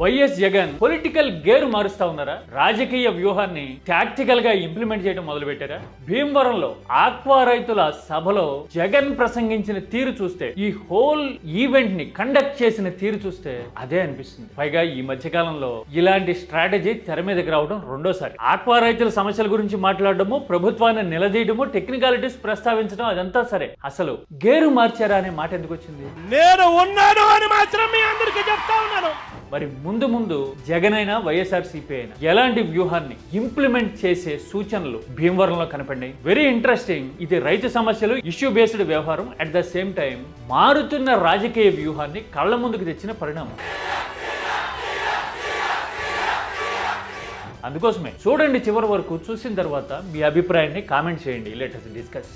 YS Jagan political gear మారుస్తా ఉన్నారా? రాజకీయ వ్యూహాన్ని టాక్టికల్ గా ఇంప్లిమెంట్ చేయడం మొదలు పెట్టారా? భీమవరంలో ఆక్వా రైతుల సభలో జగన్ ప్రసంగించిన తీరు చూస్తే, ఈ హోల్ ఈవెంట్ ని కండక్ట్ చేసిన తీరు చూస్తే అదే అనిపిస్తుంది. పైగా ఈ మధ్యకాలంలో ఇలాంటి స్ట్రాటజీ తెర మీదకి రావడం రెండోసారి. ఆక్వా రైతుల సమస్యల గురించి మాట్లాడడము, ప్రభుత్వాన్ని నిలదీయడము, టెక్నికాలిటీస్ ప్రస్తావించడం అదంతా సరే, అసలు గేరు మార్చారా అనే మాట ఎందుకు వచ్చింది? నేను ఉన్నాను అని మాత్రం మీ అందరికీ చెప్తా ఉన్నాను. మరి ముందు ముందు జగన్ అయినా వైఎస్ఆర్సీపీ అయినా ఎలాంటి వ్యూహాన్ని ఇంప్లిమెంట్ చేసే సూచనలు భీమవరంలో కనపడినాయి. Very interesting. ఇది రైతు సమస్యలు, ఇష్యూ బేస్డ్ వ్యవహారం, అట్ ద సేమ్ టైం మారుతున్న రాజకీయ వ్యూహాన్ని కళ్ళ ముందుకు తెచ్చిన పరిణామం. అందుకోసమే చూడండి చివరి వరకు. చూసిన తర్వాత మీ అభిప్రాయాన్ని కామెంట్ చేయండి. Let us discuss.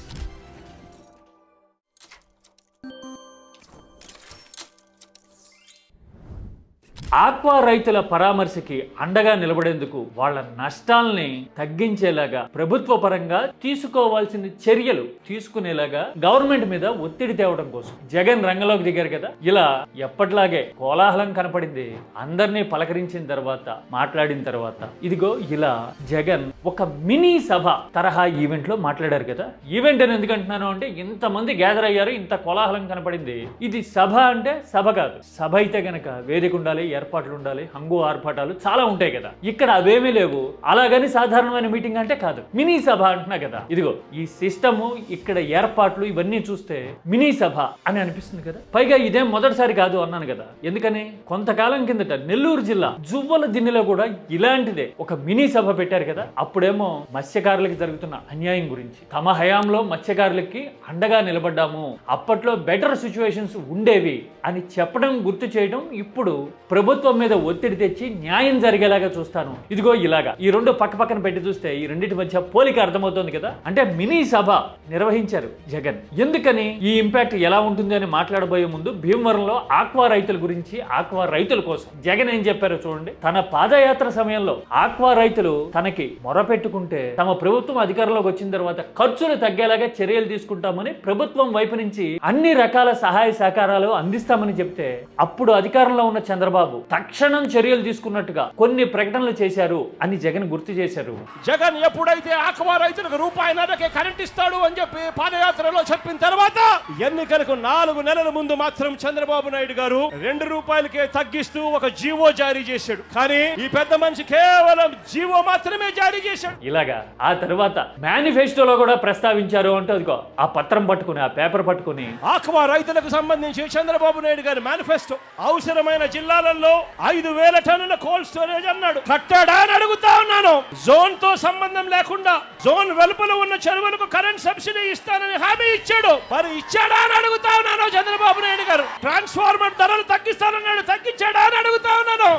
ఆక్వా రైతుల పరామర్శకి అండగా నిలబడేందుకు, వాళ్ళ నష్టాల్ని తగ్గించేలాగా ప్రభుత్వ పరంగా తీసుకోవాల్సిన చర్యలు తీసుకునేలాగా గవర్నమెంట్ మీద ఒత్తిడి తేవడం కోసం జగన్ రంగంలోకి దిగారు కదా. ఇలా ఎప్పటిలాగే కోలాహలం కనపడింది. అందరినీ పలకరించిన తర్వాత, మాట్లాడిన తర్వాత, ఇదిగో ఇలా జగన్ ఒక మినీ సభ తరహా ఈవెంట్ లో మాట్లాడారు కదా. ఈవెంట్ అని ఎందుకు అంటున్నాను అంటే, ఇంతమంది గ్యాదర్ అయ్యారు, ఇంత కోలాహలం కనపడింది. ఇది సభ అంటే సభ కాదు. సభ అయితే గనక వేదిక ఉండాలి, ఏర్పాట్లు ఉండాలి, హంగు ఆర్పాటాలు చాలా ఉంటాయి కదా. ఇక్కడ అవేమీ లేవు. అలాగని సాధారణమైన మీటింగ్ అంటే కాదు, మినీ సభ అంటున్నా కదా. ఇదిగో ఈ సిస్టమ్, ఇక్కడ ఏర్పాట్లు ఇవన్నీ చూస్తే మినీ సభ అని అనిపిస్తుంది కదా. పైగా ఇదేం మొదటిసారి కాదు అన్నాను కదా. ఎందుకని కొంతకాలం కిందట నెల్లూరు జిల్లా జువ్వల దిన్నెలో కూడా ఇలాంటిదే ఒక మినీ సభ పెట్టారు కదా. అప్పుడేమో మత్స్యకారులకి జరుగుతున్న అన్యాయం గురించి, తమ హయాంలో మత్స్యకారులకి అండగా నిలబడ్డాము, అప్పట్లో బెటర్ సిచ్యువేషన్స్ ఉండేవి అని చెప్పడం, గుర్తు చేయడం, ఇప్పుడు ప్రభుత్వం మీద ఒత్తిడి తెచ్చి న్యాయం జరిగేలాగా చూస్తాను. ఇదిగో ఇలాగా ఈ రెండు పక్క పక్కన పెట్టి చూస్తే ఈ రెండింటి మధ్య పోలిక అర్థమవుతోంది కదా. అంటే మినీ సభ నిర్వహించారు జగన్. ఎందుకని, ఈ ఇంపాక్ట్ ఎలా ఉంటుంది అని మాట్లాడబోయే ముందు భీమవరంలో ఆక్వా రైతుల గురించి, ఆక్వా రైతుల కోసం జగన్ ఏం చెప్పారో చూడండి. తన పాదయాత్ర సమయంలో ఆక్వా రైతులు తనకి మొరపెట్టుకుంటే, తమ ప్రభుత్వం అధికారంలోకి వచ్చిన తర్వాత ఖర్చులు తగ్గేలాగా చర్యలు తీసుకుంటామని ప్రభుత్వం వైపు నుంచి అన్ని రకాల సహాయ సహకారాలు అందిస్తామని చెప్తే, అప్పుడు అధికారంలో ఉన్న చంద్రబాబు తక్షణం చర్యలు తీసుకున్నట్టుగా కొన్ని ప్రకటనలు చేశారు అని జగన్ గుర్తు చేశారు. జగన్ ఎప్పుడైతే ఆక్వా రైతులకు ₹1.5కే కరెంట్ ఇస్తాడు అని చెప్పి పాదయాత్రలో చెప్పిన తర్వాత, ఎన్నికలకు 4 నెలల ముందు మాత్రం చంద్రబాబు నాయుడు గారు ₹2కే తగ్గిస్తూ ఒక జీవో జారీ చేశాడు. కానీ ఈ పెద్ద మనిషి కేవలం జీవో మాత్రమే జారీ చేశాడు. ఇలాగా ఆ తర్వాత మేనిఫెస్టోలో కూడా ప్రస్తావించారు అంటే, అదిగో ఆ పత్రం పట్టుకుని, ఆ పేపర్ పట్టుకుని, ఆక్వా రైతులకు సంబంధించి చంద్రబాబు నాయుడు గారి మేనిఫెస్టో అవసరమైన జిల్లాలలో 5,000 టన్నుల కోల్డ్ స్టోరేజ్ అన్నాడు. కట్టాడా అని అడుగుతా ఉన్నాను. జోన్ తో సంబంధం లేకుండా జోన్ వెలుపల ఉన్న చెరువులకు కరెంట్ సబ్సిడీ ఇస్తానని హామీ ఇచ్చాడు. మరి ఇచ్చాడా అని అడుగుతా ఉన్నాను చంద్రబాబు నాయుడు గారు. ట్రాన్స్ఫార్మర్ ధరలు తగ్గిస్తానన్నాడు, తగ్గించాడా అని అడుగుతా ఉన్నాను.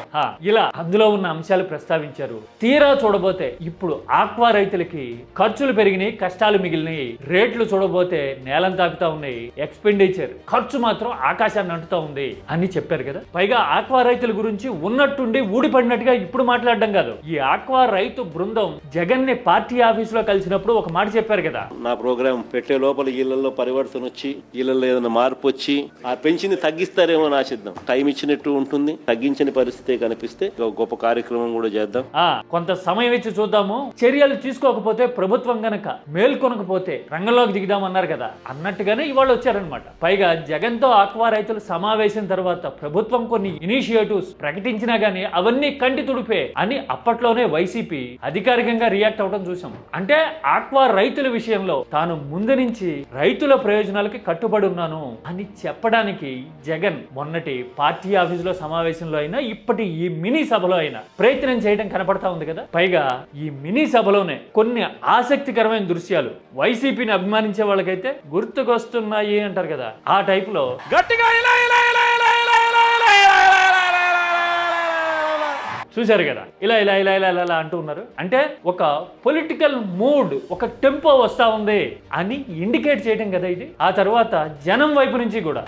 ఇలా అందులో ఉన్న అంశాలు ప్రస్తావించారు. తీరా చూడబోతే ఇప్పుడు ఆక్వా రైతులకి ఖర్చులు పెరిగినాయి, కష్టాలు మిగిలినాయి. రేట్లు చూడబోతే నేలం తాకుతా ఉన్నాయి. ఎక్స్పెండిచర్ ఖర్చు మాత్రం ఆకాశాన్ని అంటుతా ఉంది అని చెప్పారు కదా. పైగా ఆక్వా రైతుల గురించి ఉన్నట్టుండి ఊడిపడినట్టుగా ఇప్పుడు మాట్లాడడం కాదు. ఈ ఆక్వా రైతు బృందం జగన్ ని పార్టీ ఆఫీస్ లో కలిసినప్పుడు ఒక మాట చెప్పారు కదా. నా ప్రోగ్రామ్ పెట్టే లోపల ఇళ్లలో పరివర్తన వచ్చి, ఇళ్లలో ఏదైనా మార్పు వచ్చి ఆ పెంచింది తగ్గిస్తారేమో అని ఆశిద్దాం. టైం ఇచ్చినట్టు ఉంటుంది, తగ్గించని పరిస్థితి కనిపిస్తే ఒక గొప్ప కార్యక్రమం కూడా చేద్దాం. కొంత సమయం ఇచ్చి చూద్దాము. చర్యలు తీసుకోకపోతే, ప్రభుత్వం గనక మేల్కొనకపోతే రంగంలోకి దిగుదామన్నారు కదా. అన్నట్టుగానే ఇవాళ వచ్చారనమాట. పైగా జగన్ తో ఆక్వా రైతుల సమావేశం తర్వాత ప్రభుత్వం కొన్ని ఇనిషియేటివ్స్ ప్రకటించినా గానీ అవన్నీ కంటి తుడిపే అని అప్పట్లోనే వైసీపీ అధికారికంగా రియాక్ట్ అవడం చూసాం. అంటే ఆక్వా రైతుల విషయంలో తాను ముందు నుంచి రైతుల ప్రయోజనాలకి కట్టుబడి ఉన్నాను అని చెప్పడానికి జగన్ మొన్నటి పార్టీ ఆఫీసులో సమావేశంలో అయినా, ఇప్పటి ఈ మినీ సభలో అయినా ప్రయత్నం చేయడం కనపడతా ఉంది కదా. పైగా ఈ మినీ సభలోనే కొన్ని ఆసక్తికరమైన దృశ్యాలు వైసీపీని అభిమానించే వాళ్ళకైతే గుర్తుకొస్తున్నాయి అంటారు కదా. ఆ టైప్ లో గట్టిగా చూశారు కదా. ఇలా ఇలా ఇలా ఇలా ఇలా అంటూ ఉన్నారు. అంటే ఒక పొలిటికల్ మూడ్, ఒక టెంపో వస్తా ఉంది అని ఇండికేట్ చేయడం కదా ఇది. ఆ తర్వాత జనం వైపు నుంచి కూడా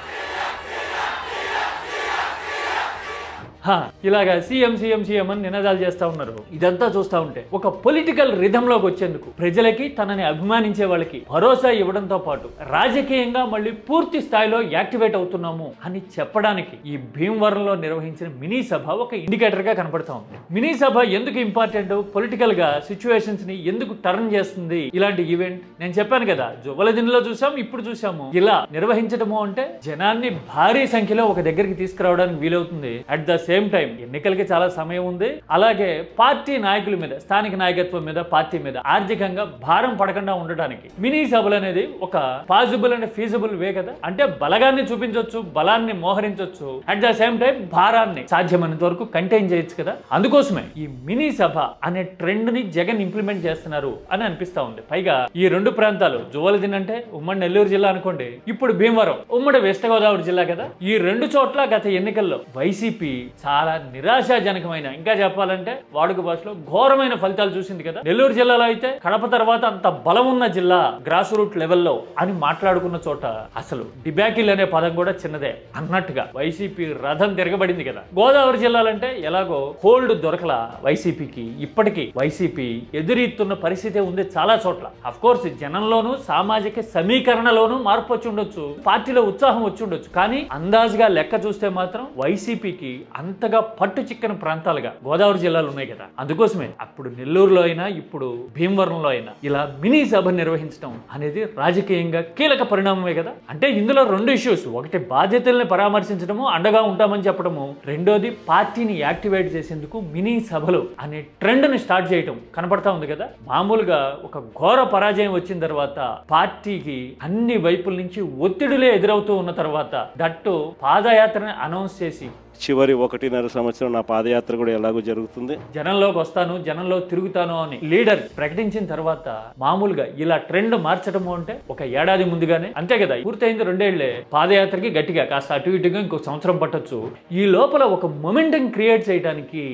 ఇలాగా సీఎం సీఎం సీఎం అని నినాదాలు చేస్తా ఉన్నారు. ఇదంతా చూస్తా ఉంటే ఒక పొలిటికల్ రిథంలోకి వచ్చేందుకు ప్రజలకి తనని అభిమానించే వాళ్ళకి భరోసా ఇవ్వడంతో పాటు రాజకీయంగా మళ్ళీ పూర్తి స్థాయిలో యాక్టివేట్ అవుతున్నాము అని చెప్పడానికి ఈ భీమవరంలో నిర్వహించిన మినీ సభ ఒక ఇండికేటర్ గా కనపడతా ఉంది. మినీ సభ ఎందుకు ఇంపార్టెంట్, పొలిటికల్ గా సిచ్యువేషన్స్ ని ఎందుకు టర్న్ చేస్తుంది ఇలాంటి ఈవెంట్? నేను చెప్పాను కదా, జువ్వలదిన్నెలో చూసాం, ఇప్పుడు చూసాము. ఇలా నిర్వహించడము అంటే జనాన్ని భారీ సంఖ్యలో ఒక దగ్గరికి తీసుకురావడానికి వీలవుతుంది. అట్ ద సేమ్ టైం ఎన్నికలకి చాలా సమయం ఉంది. అలాగే పార్టీ నాయకుల మీద, స్థానిక నాయకత్వం మీద, పార్టీ మీద ఆర్థికంగా భారం పడకుండా ఉండడానికి మినీ సభలు అనేది ఒక పాసిబుల్ అండ్ ఫీజిబుల్ వే కదా. అంటే బలగాన్ని చూపించవచ్చు, బలాన్ని మోహరించవచ్చు, అట్ ద సేమ్ టైం భారాన్ని సాధ్యమైనంత వరకు కంటైన్ చేయొచ్చు కదా. అందుకోసమే ఈ మినీ సభ అనే ట్రెండ్ ని జగన్ ఇంప్లిమెంట్ చేస్తున్నారు అని అనిపిస్తా ఉంది. పైగా ఈ రెండు ప్రాంతాలు, జువ్వలదిన్నె అంటే ఉమ్మడి నెల్లూరు జిల్లా అనుకోండి, ఇప్పుడు భీమవరం ఉమ్మడి వెస్ట్ గోదావరి జిల్లా కదా. ఈ రెండు చోట్ల గత ఎన్నికల్లో వైసీపీ చాలా నిరాశాజనకమైన, ఇంకా చెప్పాలంటే వాడుక భాషలో ఘోరమైన ఫలితాలు చూసింది కదా. నెల్లూరు జిల్లాలో అయితే కడప తర్వాత అంత బలం ఉన్న జిల్లా గ్రాస్ రూట్ లెవెల్లో అని మాట్లాడుకున్న చోట అసలు డిబాకిల్ అనే పదం కూడా చిన్నదే అన్నట్టుగా వైసీపీ రథం తిరగబడింది కదా. గోదావరి జిల్లాలంటే ఎలాగో హోల్డ్ దొరకలా వైసీపీకి. ఇప్పటికీ వైసీపీ ఎదురీస్తున్న పరిస్థితి ఉంది చాలా చోట్ల. అఫ్ కోర్స్ జనంలోనూ సామాజిక సమీకరణలోనూ మార్పు వచ్చి ఉండొచ్చు, పార్టీలో ఉత్సాహం వచ్చి ఉండొచ్చు, కానీ అందాజుగా లెక్క చూస్తే మాత్రం వైసీపీకి అంతగా పట్టు చిక్కని ప్రాంతాలుగా గోదావరి జిల్లాలు ఉన్నాయి కదా. అందుకోసమే అప్పుడు నెల్లూరులో అయినా ఇప్పుడు భీమవరంలో అయినా ఇలా మినీ సభ నిర్వహించడం అనేది రాజకీయంగా కీలక పరిణామమే కదా. అంటే ఇందులో రెండు ఇష్యూస్, ఒకటి బాధ్యతల్ని పరామర్శించడము, అండగా ఉంటామని చెప్పడము, రెండోది పార్టీని యాక్టివేట్ చేసేందుకు మినీ సభలు అనే ట్రెండ్ ని స్టార్ట్ చేయటం కనపడతా ఉంది కదా. మామూలుగా ఒక ఘోర పరాజయం వచ్చిన తర్వాత పార్టీకి అన్ని వైపుల నుంచి ఒత్తిడిలే ఎదురవుతూ ఉన్న తర్వాత దట్టు పాదయాత్రని అనౌన్స్ చేసి చివరి 1.5 సంవత్సరం నా పాదయాత్ర కూడా ఎలాగో జరుగుతుంది. జనంలోకి వస్తాను, జనంలో తిరుగుతాను అని లీడర్ ప్రకటించిన తర్వాత మామూలుగా ఇలా ట్రెండ్ మార్చడము అంటే ఒక ఏడాది ముందుగానే, అంతే కదా, పూర్తయింది 2 ఏళ్లే. పాదయాత్రకి గట్టిగా కాస్త అటు ఇటుగా ఇంకో సంవత్సరం పట్టొచ్చు. ఈ లోపల ఒక మొమెంటం క్రియేట్ చేయడానికి,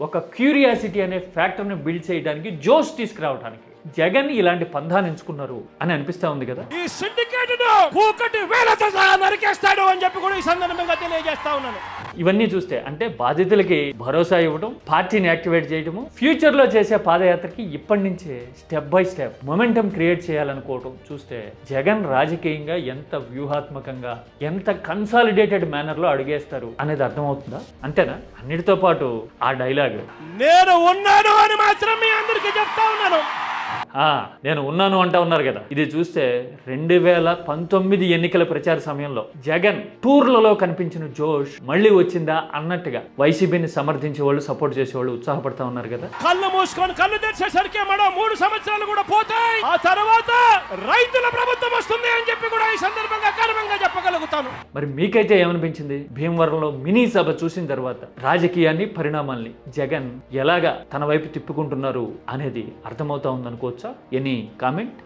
ఒక క్యూరియాసిటీ అనే ఫ్యాక్టర్ని బిల్డ్ చేయడానికి, జోష్ తీసుకురావడానికి జగన్ ఇలాంటి పంధాన్ని ఎంచుకున్నారు అని అనిపిస్తా ఉంది కదా. ఈ సిండికేట్ ను కూకటి వేలతో సహా నరికేస్తాడు అని చెప్పి కూడా ఈ సందర్భంగా తెలియజేస్తా ఉన్నాను. ఇవన్నీ చూస్తే అంటే బాధితులకి భరోసా ఇవ్వడం, పార్టీని యాక్టివేట్ చేయడము, ఫ్యూచర్ లో చేసే పాదయాత్రకి ఇప్పటి నుంచే step by step momentum create చేయాలనుకోవడం చూస్తే జగన్ రాజకీయంగా ఎంత వ్యూహాత్మకంగా, ఎంత కన్సాలిడేటెడ్ మేనర్ లో అడుగేస్తారు అనేది అర్థమవుతుందా? అంతేనా? అన్నిటితో పాటు ఆ డైలాగ్ నేను ఉన్నాను అని మాత్రం మీ అందరికీ చెప్తా ఉన్నాను. నేను ఉన్నాను అంటా ఉన్నారు కదా. ఇది చూస్తే 2019 ఎన్నికల ప్రచార సమయంలో జగన్ టూర్లలో కనిపించిన జోష్ మళ్ళీ వచ్చిందా అన్నట్టుగా వైసీపీని సమర్థించే వాళ్ళు, సపోర్ట్ చేసే వాళ్ళు ఉత్సాహపడతా ఉన్నారు కదా. కళ్ళు మూసుకొని కళ్ళు తెరిచేసరికి మరో 3 సంవత్సరాలు కూడా పోతాయి. ఆ తర్వాత రైతుల ప్రభుత్వం వస్తుంది అని చెప్పి కూడా ఈ సందర్భంగా గర్వంగా చెప్పగలుగుతాను. మరి మీకైతే ఏమనిపించింది? భీమవరంలో మినీ సభ చూసిన తర్వాత రాజకీయాన్ని, పరిణామాల్ని జగన్ ఎలాగా తన వైపు తిప్పుకుంటున్నారు అనేది అర్థమవుతా ఉందనుకోవచ్చా? Any comment?